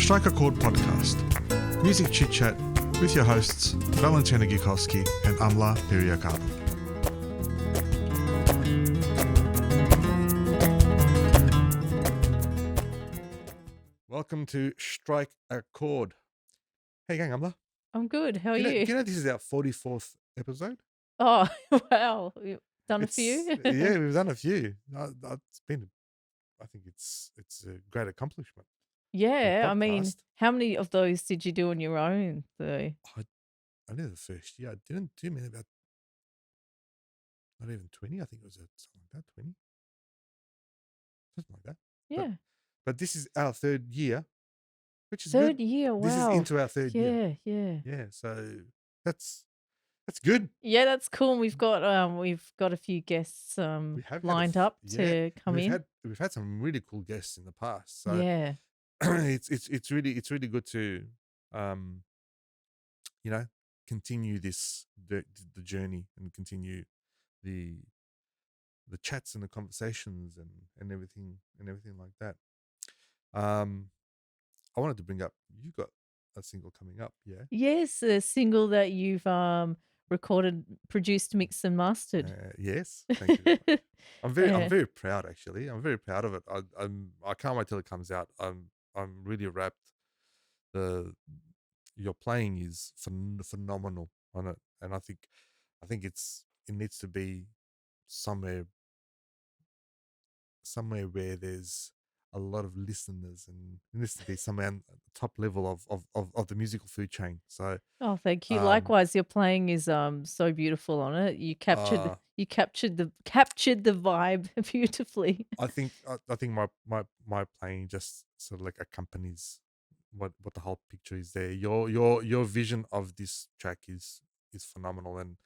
Strike a Chord podcast. Music chit chat with your hosts Valentino and Amla Periakaba. Welcome to Strike a Chord. Hey gang, Amla. I'm good. How are Do you? you know this is our 44th episode? Oh, wow. You've done a few? Yeah, we've done a few. I think it's a great accomplishment. Yeah, I mean, podcast. how many of those did you do on your own, though? I did the first year. I didn't do many, about not even 20. I think it was something like that, 20. Something like that. Yeah. But this is our third year, which is Third good. year, This is wow. into our third year. Yeah. Yeah, so that's good. Yeah, that's cool. And we've got a few guests We have lined up to come we've in. had some really cool guests in the past. So Yeah. it's really good to continue the journey and continue the chats and the conversations and everything like that. I wanted to bring up, you've got a single coming up, yeah? Yes, a single that you've recorded, produced, mixed, and mastered. Yes, thank you very much. I'm Yeah. very proud, actually. I'm very proud of it. I can't wait till it comes out. I'm really wrapped. Your playing is phenomenal on it, and I think it needs to be somewhere where there's a lot of listeners, and it needs to be somewhere on the top level of the musical food chain. So Oh, thank you. um Likewise, your playing is so beautiful on it. You captured uh you captured the vibe beautifully. I think my playing just sort of like accompanies what the whole picture is there. Your vision of this track is phenomenal, and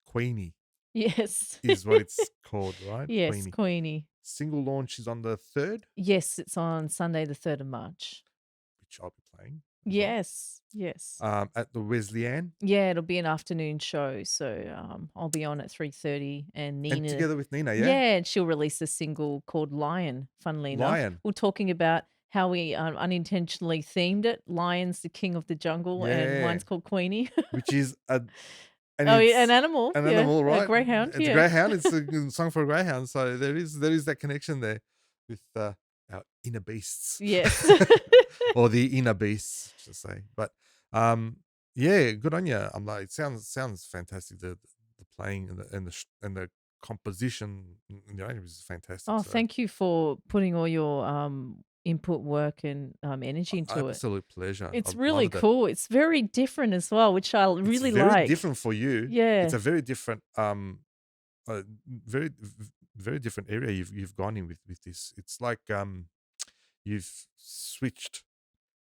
Queenie Yes. is what it's called, right? Yes, Queenie. Queenie. Single launch is on the 3rd, Yes, it's on Sunday the 3rd of March. which I'll be playing as well. Yes. At the Wesleyan, Yeah, it'll be an afternoon show, so I'll be on at 3:30 and and Nina. together with Nina, yeah? Yeah, and she'll release a single called Lion, funnily enough. Lion. We're talking about how we unintentionally themed it. Lion's the king of the jungle and Yeah. mine's called Queenie. Which is and Oh, it's yeah, an animal. an Yeah, animal, a right? greyhound. It's a Yeah. greyhound. It's a song for a greyhound. So there is that connection there with our inner beasts. Yes. Or the inner beasts, I should say. But yeah, good on you. I'm like, it sounds fantastic. The playing and the composition, the arrangement is fantastic. Oh, So thank you for putting all your input work and energy into it. absolute pleasure. It's I've really loved it. cool. It's very different as well, which I It's really very like. different for you. Yeah. It's a very different very very different area you've gone in with this. It's like you've switched.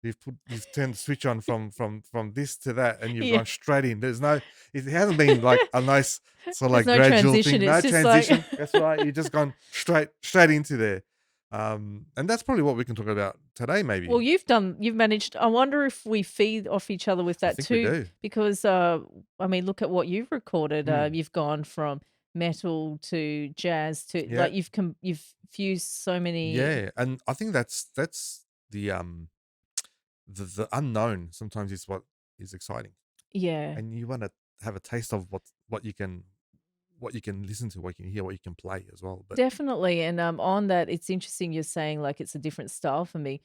You've turned the switch on from this to that, and you've Yeah. gone straight in. It hasn't been like a nice sort of like There's no gradual transition, thing. No it's just like- transition. That's right. You've just gone straight into there. And that's probably what we can talk about today, maybe. Well, you've managed. I wonder if we feed off each other with that think too. we do. Because I mean, look at what you've recorded. Mm. You've gone from metal to jazz to Yeah. like you've fused so many. Yeah, and I think that's the unknown sometimes is what is exciting, Yeah. and you want to have a taste of what you can listen to, what you can hear, what you can play as well. But Definitely. And on that, it's interesting you're saying like it's a different style for me.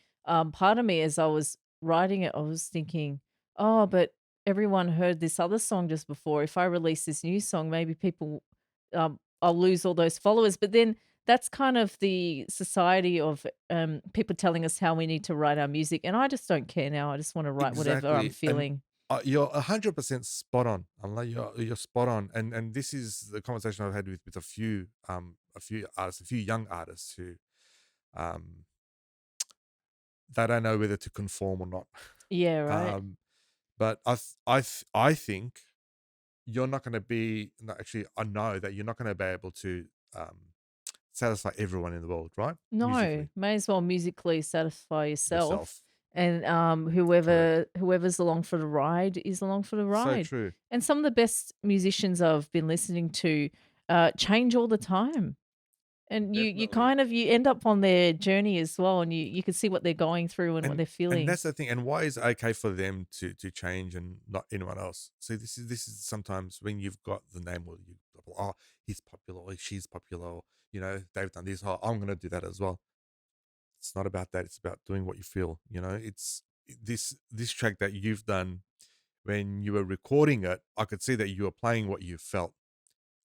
Part of me as I was writing it, I was thinking, oh, but everyone heard this other song just before. If I release this new song, maybe people I'll lose all those followers. But then that's kind of the society of people telling us how we need to write our music. And I just don't care now. I just want to write whatever I'm Exactly. And feeling. you're 100% spot on. I'm like, you're spot on, and this is the conversation I've had with a few artists, a few young artists who they don't know whether to conform or not. Yeah, right. But I think you're not going to be. No, actually, I know that you're not going to be able to satisfy everyone in the world, right? No, Musically. may as well musically satisfy yourself. Yourself. And whoever's along for the ride is along for the So ride. true. And some of the best musicians I've been listening to change all the time. And you Definitely. kind of you end up on their journey as well, and you can see what they're going through and what And they're and feeling. that's the thing. And why is it okay for them to change and not anyone else? See, this is sometimes when you've got the name, or you, oh, he's popular, or she's popular, or, they've done this. Oh, I'm gonna do that as well. It's not about that. It's about doing what you feel. It's this track that you've done when you were recording it. I could see that you were playing what you felt,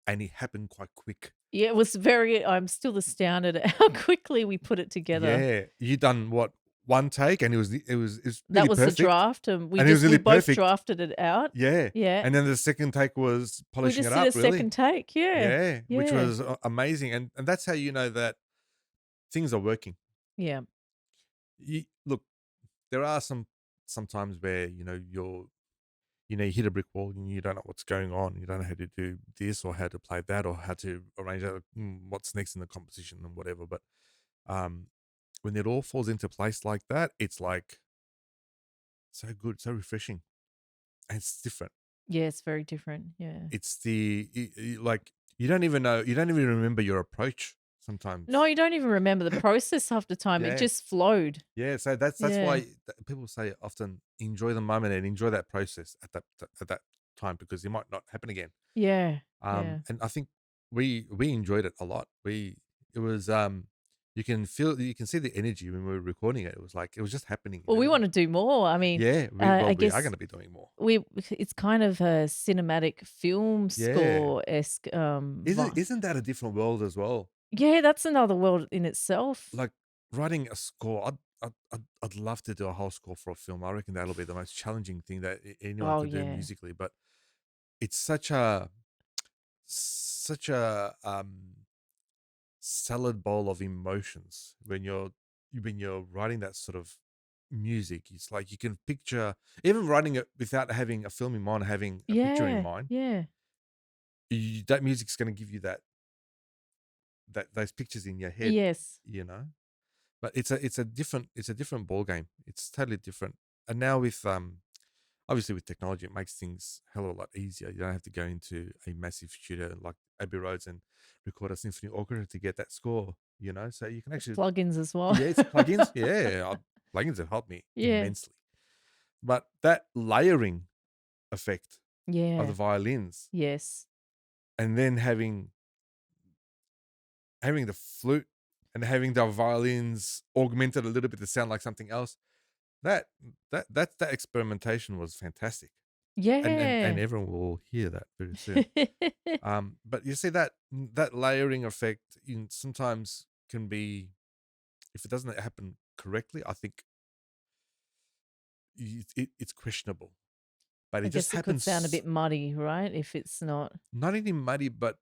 and it happened quite quick. Yeah, it was very I'm still astounded at how quickly we put it together. Yeah, you done what, one take, and it was That really was the perfect, draft, and and it was we really both perfect. drafted it out. Yeah, Yeah. and then the second take was We polishing just it did a up, really. second take, yeah. Yeah, which Yeah. was amazing, and that's how you know that things are working. Yeah. Look, there are sometimes where you hit a brick wall and you don't know what's going on. You don't know how to do this or how to play that or how to arrange that, what's next in the composition and whatever. But um, when it all falls into place like that, it's like so good, so refreshing, and it's different. Yeah, it's very different, yeah. It's like you don't even know, you don't even remember your approach No, sometimes. you don't even remember the process half the time, it Yeah, just flowed. yeah. So that's why Yeah. people say often enjoy the moment and enjoy that process at that time, because it might not happen again. Yeah, yeah. And I think we enjoyed it a lot. It was you can see the energy when we were recording it. It was like it was just happening. Well, we wanna do more, I mean, Yeah, I we are going guess to be doing more. we it's kind of a cinematic film Yeah, score-esque, isn't that a different world as well? yeah, that's another world in itself. Like writing a score. I'd love to do a whole score for a film. I reckon that'll be the most challenging thing that anyone Oh, could do yeah. musically. But it's such a salad bowl of emotions when you're writing that sort of music. It's like you can picture, even writing it without having a film in mind, having a picture in Yeah, mind. yeah. That music's going to give you that those pictures in your head, Yes. you know. But it's a different ball game. It's totally different. And now with obviously with technology, it makes things a hell of a lot easier. You don't have to go into a massive studio like Abbey Roads and record a symphony orchestra to get that score. So you can There's actually, plugins as well. yeah, it's plugins. Yeah, plugins have helped me Yeah. immensely. But that layering effect of the Yeah. violins, Yes. and then having the flute and having the violins augmented a little bit to sound like something else. That that experimentation was fantastic, and Yeah. everyone will hear that very soon. But you see that layering effect sometimes can be, if it doesn't happen correctly, I think it's questionable. But I it just guess it could sound a happens, bit muddy, right? If it's not not only muddy, but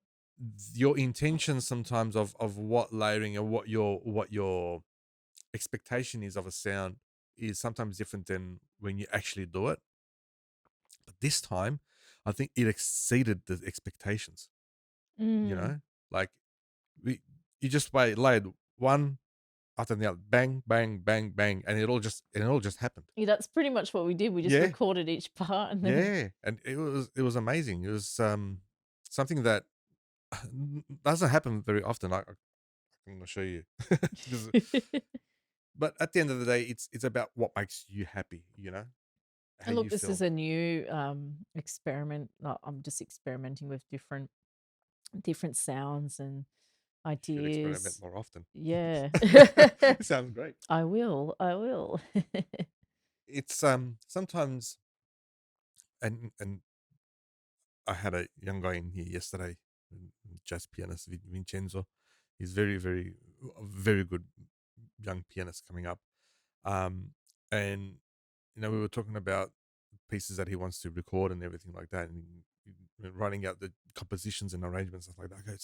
your intention sometimes of what layering and what your expectation is of a sound is sometimes different than when you actually do it. But this time, I think it exceeded the expectations. You mm. know, like we you just laid one after the other, bang, bang, bang, bang, and it all just happened. Yeah, that's pretty much what we did. We just Yeah, recorded each part and then yeah, and it was amazing. It was something that doesn't happen very often. I'm gonna show you. 'Cause- but at the end of the day, it's about what makes you happy. How And look, you this is feel. a new experiment. I'm just experimenting with different sounds and You should experiment ideas. more often. Yeah. It sounds great. I will. I will. It's sometimes, and I had a young guy in here yesterday, jazz pianist Vincenzo. He's very, very, a very good young pianist coming up. Um, and we were talking about pieces that he wants to record and everything like that, and writing out the compositions and arrangements stuff like that. I go,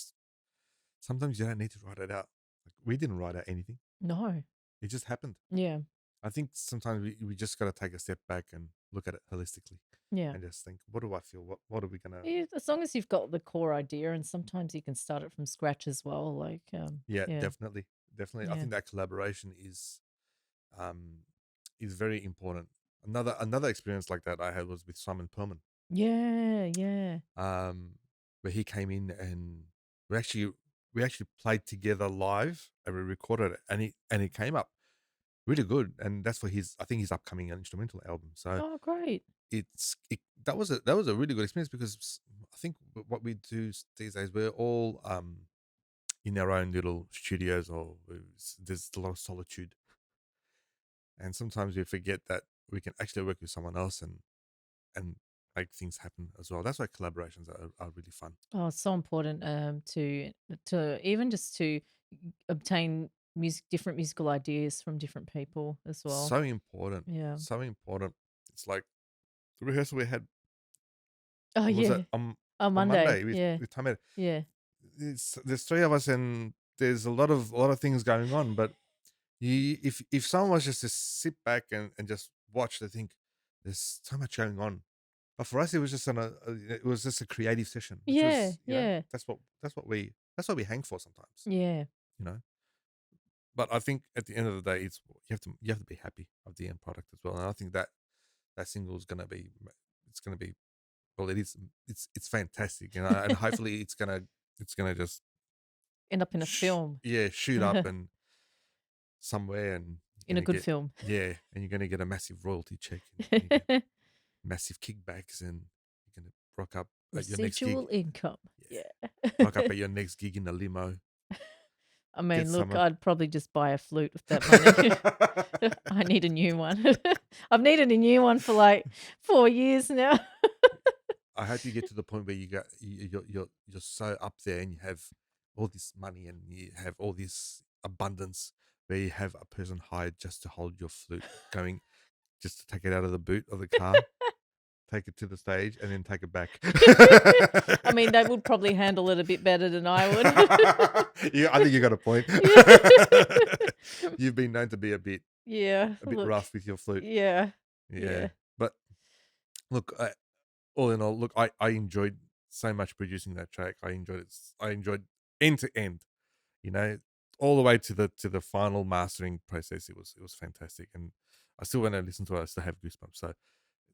sometimes you don't need to write it out. Like, we didn't write out anything; No. it just happened. Yeah. I think sometimes we just got to take a step back and look at it holistically, Yeah. and just think, what do I feel? What are we gonna? Yeah, as long as you've got the core idea, and sometimes you can start it from scratch as well. Like, Yeah, yeah, definitely, definitely. I yeah, think that collaboration um is very important. Another experience like that I had was with Simon Perlman, yeah, yeah. um, where he came in and we actually. we actually played together live and we recorded it, and it came up really good. And that's for his, I think, his upcoming instrumental album. So Oh, great. that was a really good experience because I think what we do these days, we're all in our own little studios, or there's a lot of solitude, and sometimes we forget that we can actually work with someone else and make things happen as well. That's why collaborations are really fun. Oh, it's so important to even just to obtain different musical ideas from different people as well. So important, Yeah. so important. It's like the rehearsal we had, Oh, was it yeah. On on Monday. Monday Yeah. with Tamer. Yeah. There's three of us, and there's a lot of things going on. But if someone was just to sit back and just watch, they think there's so much going on. But for us, it was just it was just a creative session, which Yeah. was, Yeah. that's what we hang for sometimes, Yeah. you know. But I think at the end of the day, it's you have to be happy of the end product as well. And I think that that single is gonna be, it's gonna be, well, it is, it's fantastic, and hopefully it's gonna just End up in a film. yeah, shoot up and somewhere, and In you're a gonna good get, film. yeah, and you're gonna get a massive royalty check, and you're gonna get massive kickbacks, and you're gonna rock up at your next gig. Residual income. Yeah, Yeah. rock up at your next gig in a limo. I Get mean, look, some. I'd probably just buy a flute with that money. I need a new one. I've needed a new one for like 4 years now. I hope you get to the point where you're so up there, and you have all this money, and you have all this abundance, where you have a person hired just to hold your flute, going just to take it out of the boot of the car, take it to the stage, and then take it back. I mean, they would probably handle it a bit better than I would. Yeah, I think you got a point. Yeah. You've been known to be Yeah, a bit look. rough with your flute. Yeah, Yeah, yeah, but look, all in all, look, I enjoyed so much producing that track. I enjoyed it. I enjoyed end to end. You know, all the way to the final mastering process. It was fantastic, and I still, when I listen to it, I still have goosebumps. So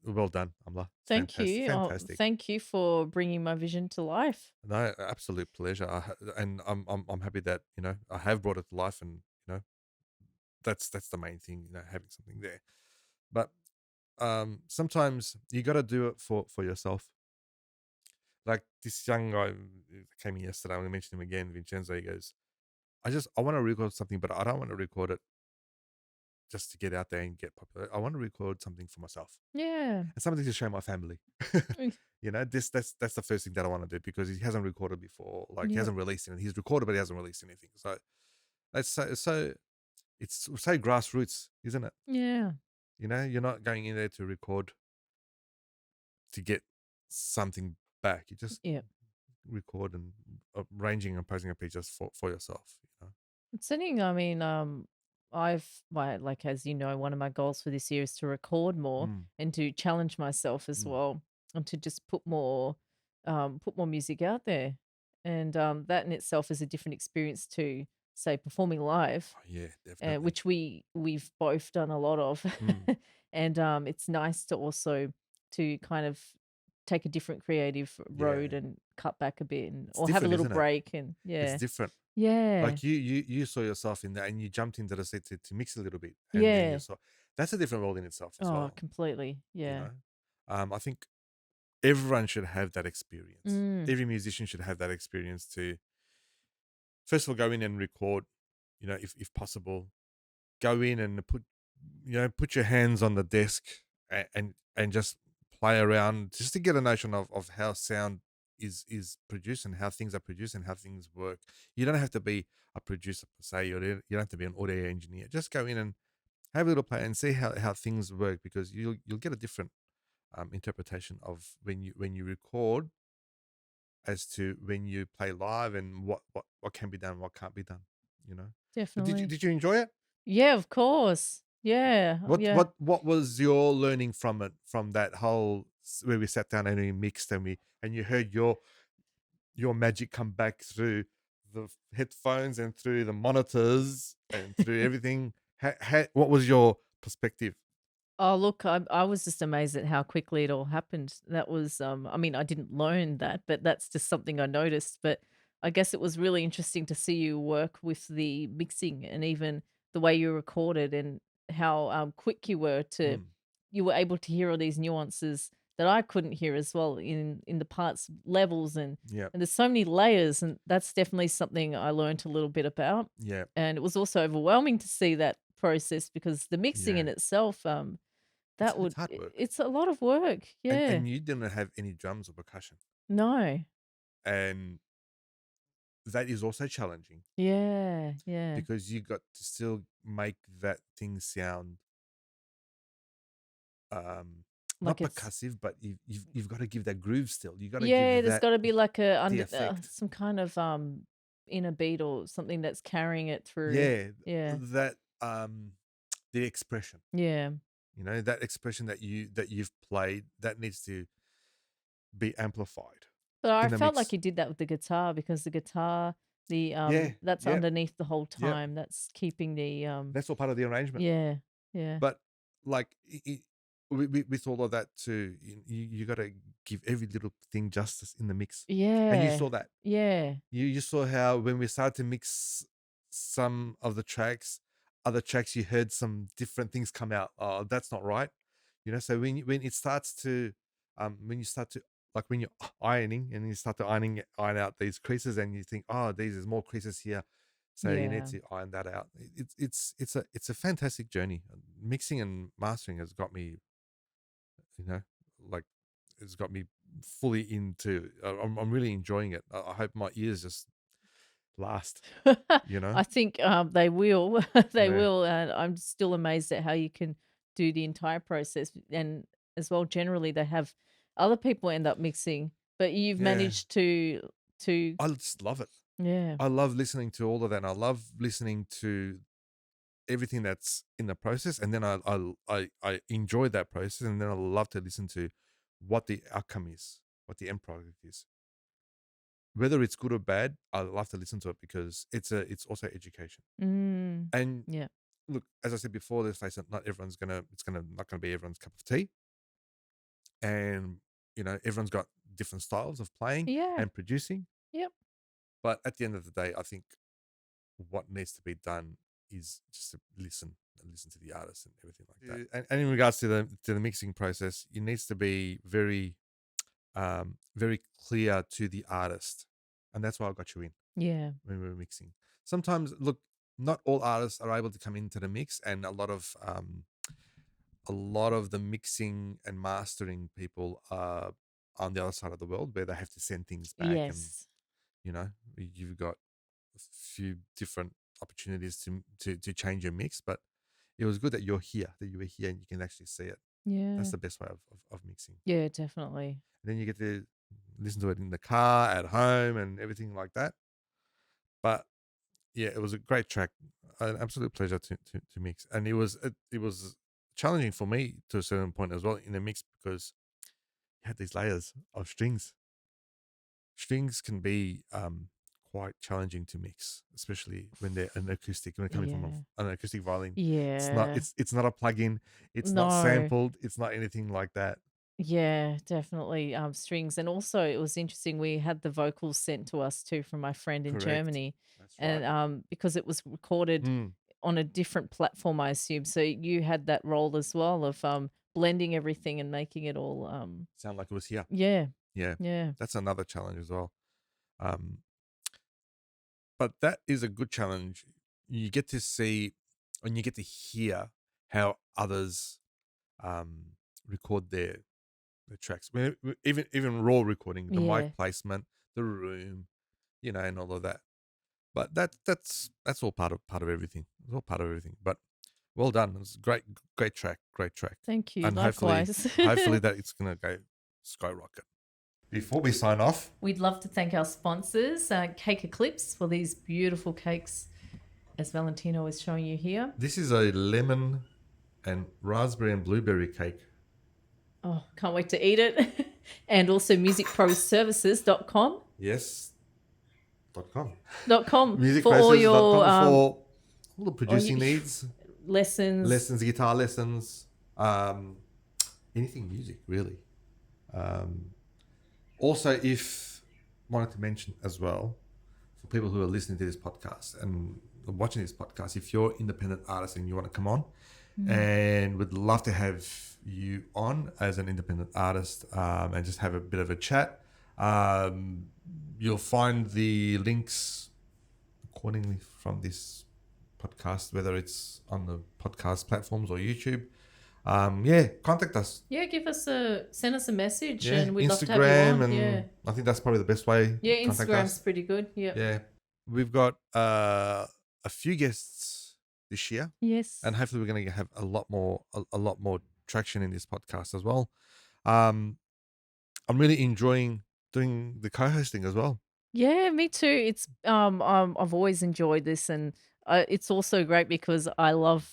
well done, Amla. It's thank fantastic, you. Oh, fantastic. thank you for bringing my vision to life. No, absolute pleasure. And I'm happy that, you know, I have brought it to life, and you know, that's the main thing. You know, having something there. But sometimes you got to do it for yourself. Like this young guy who came in yesterday, I'm going to mention him again, Vincenzo. He goes, I want to record something, but I don't want to record it just to get out there and get popular. I want to record something for myself Yeah. and something to show my family. Mm. You know, that's the first thing that I want to do, because he hasn't recorded before. Like, he Yep. hasn't released anything. He's recorded, but he hasn't released anything. So it's it's so grassroots, isn't it? Yeah. You know, you're not going in there to record to get something back. You just Yeah. record and arranging and posing a piece just for yourself. You know. Singing, I mean, like, as you know, one of my goals for this year is to record more Mm, and to challenge myself as mm. well, and to just put more music out there. And that in itself is a different experience to, say, performing live, Oh, yeah, definitely. which we've both done a lot of. Mm. And it's nice to also to kind of take a different creative road Yeah, and cut back a bit, and it's or have a different, little isn't it? break, and It's yeah. different. Yeah. Like you saw yourself in that, and you jumped into the set to mix a little bit, and then you Yeah. saw, that's a different role in itself as Oh, well. completely. You Yeah. know, I think everyone should have that experience. Mm. Every musician should have that experience to, first of all, go in and record. You know, if possible, go in and put, you know, put your hands on the desk, and just play around, just to get a notion of how sound is produced, and how things are produced, and how things work. You don't have to be a producer per se. You don't have to be an audio engineer. Just go in and have a little play and see how things work, because you'll get a different interpretation of when you record, as to when you play live, and what can be done, what can't be done. You know. But Definitely. did you enjoy it? Yeah, of course. Yeah. Yeah. What was your learning from it, from that whole where we sat down and we mixed, and you heard your magic come back through the headphones and through the monitors and through everything? What was your perspective? Oh, look, I was just amazed at how quickly it all happened. That was I mean, I didn't learn that, but that's just something I noticed. But I guess it was really interesting to see you work with the mixing and even the way you recorded and how quick you were to Mm, you were able to hear all these nuances that I couldn't hear as well in the parts levels yeah, and there's so many layers and that's definitely something I learned a little bit about. yeah, And it was also overwhelming to see that process because the mixing yeah. in itself that It's would hard work, it's a lot of work. Yeah. and you didn't have any drums or percussion, No. and that is also challenging Yeah, yeah. because you got to still make that thing sound um not Like it's percussive, but you've got to give that groove still. You got to yeah, give there's that gotta be like a the under effect. some kind of, inner beat or something that's carrying it through. Yeah, Yeah. that the expression. Yeah. You know, that expression that you've played that needs to be amplified But I in the felt like mix. you did that with the guitar because the guitar, Yeah, that's yep, underneath the whole yep. time. That's keeping the, That's all part of the arrangement. yeah, yeah. But like with all of that too, you got to give every little thing justice in the mix, and you Yeah. saw that. Yeah. You saw how when we started to mix some of the tracks, other tracks, you heard some different things come out. Oh, that's not right. You know, so when it starts to, when you start to like when you're ironing and you start to iron out these creases and you think, oh, these is more creases here, so you need Yeah. to iron that out. It's a fantastic journey. Mixing and mastering has got me, you know, like it's got me fully into. I'm really enjoying it. I hope my ears just last. You know, I think, they will. They yeah, will, and I'm still amazed at how you can do the entire process, and as well, generally, they have other people end up mixing, but you've yeah. managed to I just love it. yeah. I love listening to all of that. And I love listening to everything that's in the process, and then I enjoy that process, and then I love to listen to what the outcome is, what the end product is, whether it's good or bad. I love to listen to it because it's also education. Mm. And Yeah. look, as I said before, let's face it, not everyone's gonna it's gonna not gonna be everyone's cup of tea, and you know everyone's got different styles of playing Yeah. and producing. Yep. But at the end of the day, I think what needs to be done is just to listen and listen to the artist and everything like that. And in regards to the mixing process, it needs to be very clear to the artist, and that's why I got you in Yeah. when we were mixing. Sometimes, look, not all artists are able to come into the mix, and a lot of the mixing and mastering people are on the other side of the world where they have to send things back, and Yes. you know you've got a few different opportunities to change your mix, but it was good that you're here, that you were here and you can actually see it. That's Yeah. the best way of mixing. Yeah, definitely. And then you get to listen to it in the car, at home, and everything like that. But yeah, it was a great track, an absolute pleasure to mix, and it was challenging for me to a certain point as well in the mix because you had these layers of strings. Strings can be quite challenging to mix, especially when they're an acoustic. When they're coming from Yeah. an acoustic violin, Yeah. it's not a plug-in, it's not No. sampled, it's not anything like that. Yeah, definitely, strings, and also it was interesting, we had the vocals sent to us too from my friend in Correct. Germany, That's right. and, because it was recorded Mm. on a different platform, I assume, so you had that role as well of, blending everything and making it all, Sound like it was here. yeah, Yeah, yeah, that's another challenge as well. Um, but that is a good challenge. You get to see and you get to hear how others um, record their tracks. Even raw recording, the mic yeah, placement, the room, you know, and all of that. But that's all part of everything. It's all part of everything. But well done. It was great track, great track. thank you, And hopefully likewise. hopefully that it's gonna go skyrocket. Before we sign off, We'd love to thank our sponsors, Cake Eclipse, for these beautiful cakes, as Valentino is showing you here. this is a lemon and raspberry and blueberry cake. Oh, can't wait to eat it. And also musicproservices.com Yes. .com. .com for Musicprocess.com for all the all your producing needs, lessons. lessons, guitar lessons, anything music really. Um, also, if wanted to mention as well, people who are listening to this podcast and watching this podcast, if you're independent artist and you want to come on, and would love to have you on as an independent artist, and just have a bit of a chat. You'll find the links accordingly from this podcast, whether it's on the podcast platforms or YouTube. Contact us. Yeah, send us a message, Yeah, and we'd love to have Instagram, you on. and Yeah, I think that's probably the best way. yeah, to contact Instagram's us. pretty good. Yeah. Yeah, we've got a few guests this year, Yes. and hopefully we're going to have a lot more traction in this podcast as well. I'm really enjoying doing the co-hosting as well. Yeah, me too. I've always enjoyed this, and it's also great because I love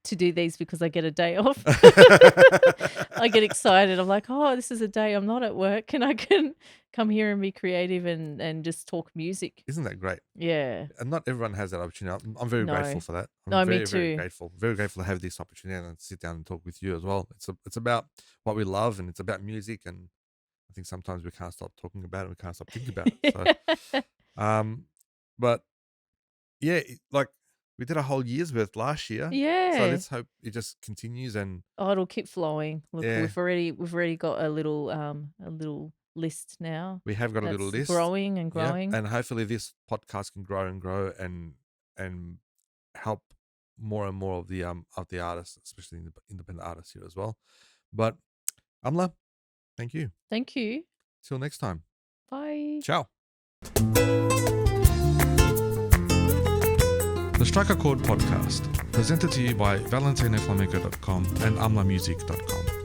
to do these because I get a day off. I get excited. I'm like, oh, this is a day I'm not at work, and I can come here and be creative and just talk music. Isn't that great? Yeah. And not everyone has that opportunity. I'm very grateful No. for that. I'm No, me very, very too. grateful. Very grateful to have this opportunity and sit down and talk with you as well. It's about what we love, and it's about music, and I think sometimes we can't stop talking about it. We can't stop thinking about it. So, but yeah, like we did a whole year's worth last year. So Yeah. let's hope it just continues. And Oh, it'll keep flowing. Look, Yeah. we've already got a little list now we have got a that's little list. growing and Yeah, growing. and hopefully this podcast can grow and grow and help more and more of the artists, especially the independent artists here as well. But Amla, thank you. Thank you. Till next time. Bye. Ciao. The Strike a Chord podcast, presented to you by ValentinoFlamenco.com and AmlaMusic.com.